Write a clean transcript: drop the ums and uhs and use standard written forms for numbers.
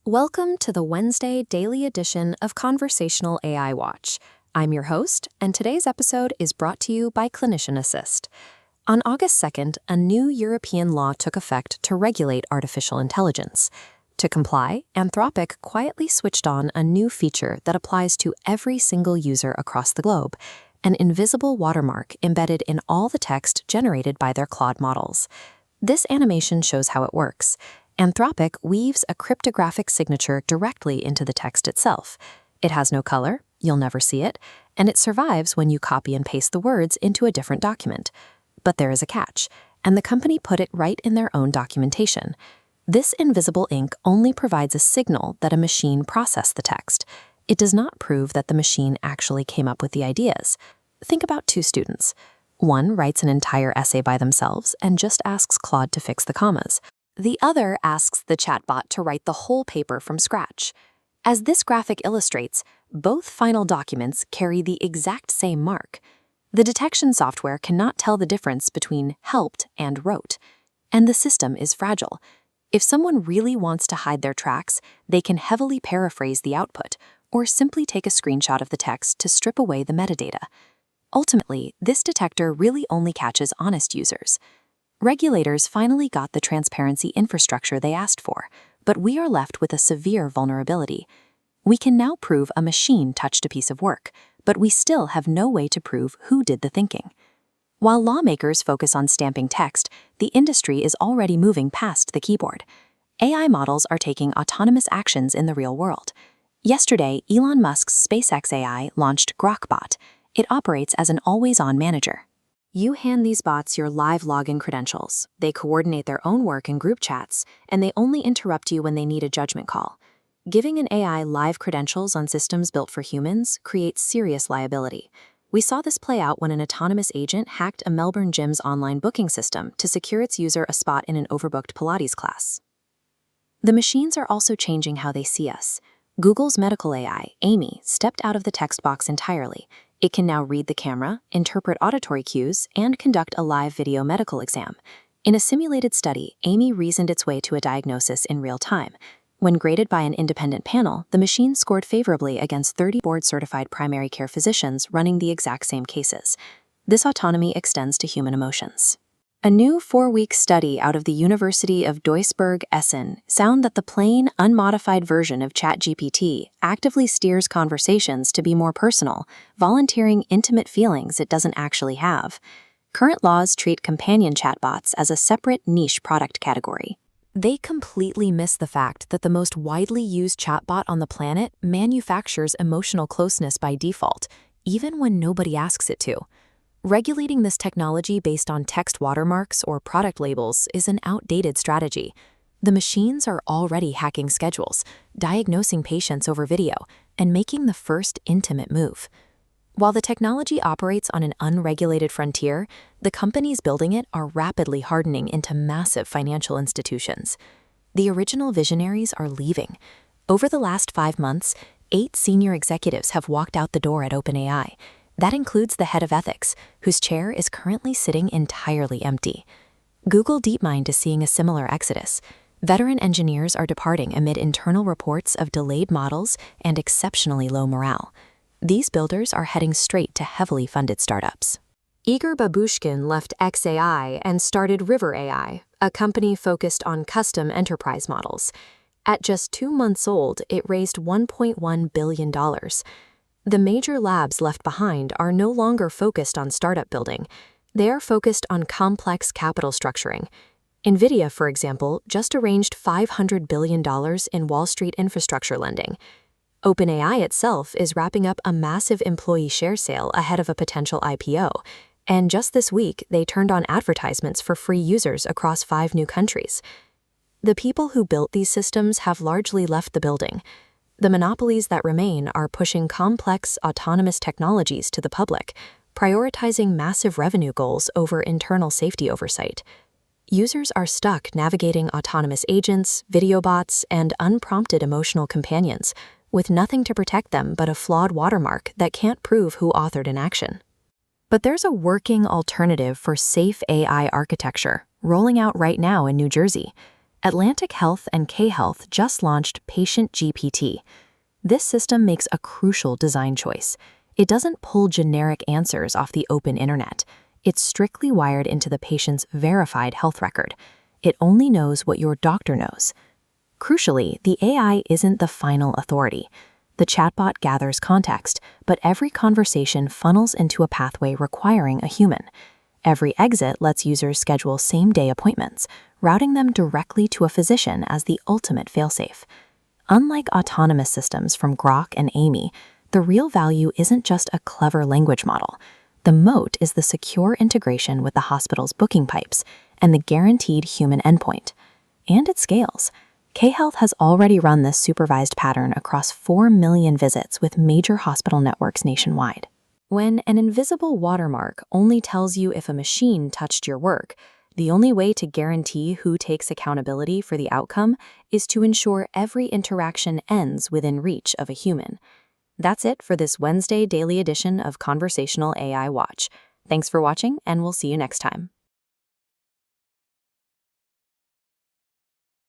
Welcome to the Wednesday daily edition of Conversational AI Watch. I'm your host, and today's episode is brought to you by Clinician Assist. On August 2nd, a new European law took effect to regulate artificial intelligence. To comply, Anthropic quietly switched on a new feature that applies to every single user across the globe, an invisible watermark embedded in all the text generated by their Claude models. This animation shows how it works. Anthropic weaves a cryptographic signature directly into the text itself. It has no color, you'll never see it, and it survives when you copy and paste the words into a different document. But there is a catch, and the company put it right in their own documentation. This invisible ink only provides a signal that a machine processed the text. It does not prove that the machine actually came up with the ideas. Think about two students. One writes an entire essay by themselves and just asks Claude to fix the commas. The other asks the chatbot to write the whole paper from scratch. As this graphic illustrates, both final documents carry the exact same mark. The detection software cannot tell the difference between helped and wrote. And the system is fragile. If someone really wants to hide their tracks, they can heavily paraphrase the output, or simply take a screenshot of the text to strip away the metadata. Ultimately, this detector really only catches honest users. Regulators finally got the transparency infrastructure they asked for, but we are left with a severe vulnerability. We can now prove a machine touched a piece of work, but we still have no way to prove who did the thinking. While lawmakers focus on stamping text, the industry is already moving past the keyboard. AI models are taking autonomous actions in the real world. Yesterday, Elon Musk's SpaceX AI launched Grokbot. It operates as an always-on manager. You hand these bots your live login credentials. They coordinate their own work in group chats, and they only interrupt you when they need a judgment call. Giving an AI live credentials on systems built for humans creates serious liability. We saw this play out when an autonomous agent hacked a Melbourne gym's online booking system to secure its user a spot in an overbooked Pilates class. The machines are also changing how they see us. Google's medical AI, Amy, stepped out of the text box entirely. It can now read the camera, interpret auditory cues, and conduct a live video medical exam. In a simulated study, Amy reasoned its way to a diagnosis in real time. When graded by an independent panel, the machine scored favorably against 30 board-certified primary care physicians running the exact same cases. This autonomy extends to human emotions. A new 4-week study out of the University of Duisburg-Essen found that the plain, unmodified version of ChatGPT actively steers conversations to be more personal, volunteering intimate feelings it doesn't actually have. Current laws treat companion chatbots as a separate niche product category. They completely miss the fact that the most widely used chatbot on the planet manufactures emotional closeness by default, even when nobody asks it to. Regulating this technology based on text watermarks or product labels is an outdated strategy. The machines are already hacking schedules, diagnosing patients over video, and making the first intimate move. While the technology operates on an unregulated frontier, the companies building it are rapidly hardening into massive financial institutions. The original visionaries are leaving. Over the last 5 months, 8 senior executives have walked out the door at OpenAI. That includes the head of ethics, whose chair is currently sitting entirely empty. Google DeepMind is seeing a similar exodus. Veteran engineers are departing amid internal reports of delayed models and exceptionally low morale. These builders are heading straight to heavily funded startups. Igor Babushkin left XAI and started River AI, a company focused on custom enterprise models. At just 2 months old, it raised $1.1 billion. The major labs left behind are no longer focused on startup building. They are focused on complex capital structuring. NVIDIA, for example, just arranged $500 billion in Wall Street infrastructure lending. OpenAI itself is wrapping up a massive employee share sale ahead of a potential IPO. And just this week, they turned on advertisements for free users across 5 new countries. The people who built these systems have largely left the building. The monopolies that remain are pushing complex, autonomous technologies to the public, prioritizing massive revenue goals over internal safety oversight. Users are stuck navigating autonomous agents, video bots, and unprompted emotional companions, with nothing to protect them but a flawed watermark that can't prove who authored an action. But there's a working alternative for safe AI architecture, rolling out right now in New Jersey. Atlantic Health and K-Health just launched Patient GPT. This system makes a crucial design choice. It doesn't pull generic answers off the open internet. It's strictly wired into the patient's verified health record. It only knows what your doctor knows. Crucially, the AI isn't the final authority. The chatbot gathers context, but every conversation funnels into a pathway requiring a human. Every exit lets users schedule same-day appointments, routing them directly to a physician as the ultimate failsafe. Unlike autonomous systems from Grok and Amy, the real value isn't just a clever language model. The moat is the secure integration with the hospital's booking pipes and the guaranteed human endpoint. And it scales. K-Health has already run this supervised pattern across 4 million visits with major hospital networks nationwide. When an invisible watermark only tells you if a machine touched your work, the only way to guarantee who takes accountability for the outcome is to ensure every interaction ends within reach of a human. That's it for this Wednesday daily edition of Conversational AI Watch. Thanks for watching, and we'll see you next time.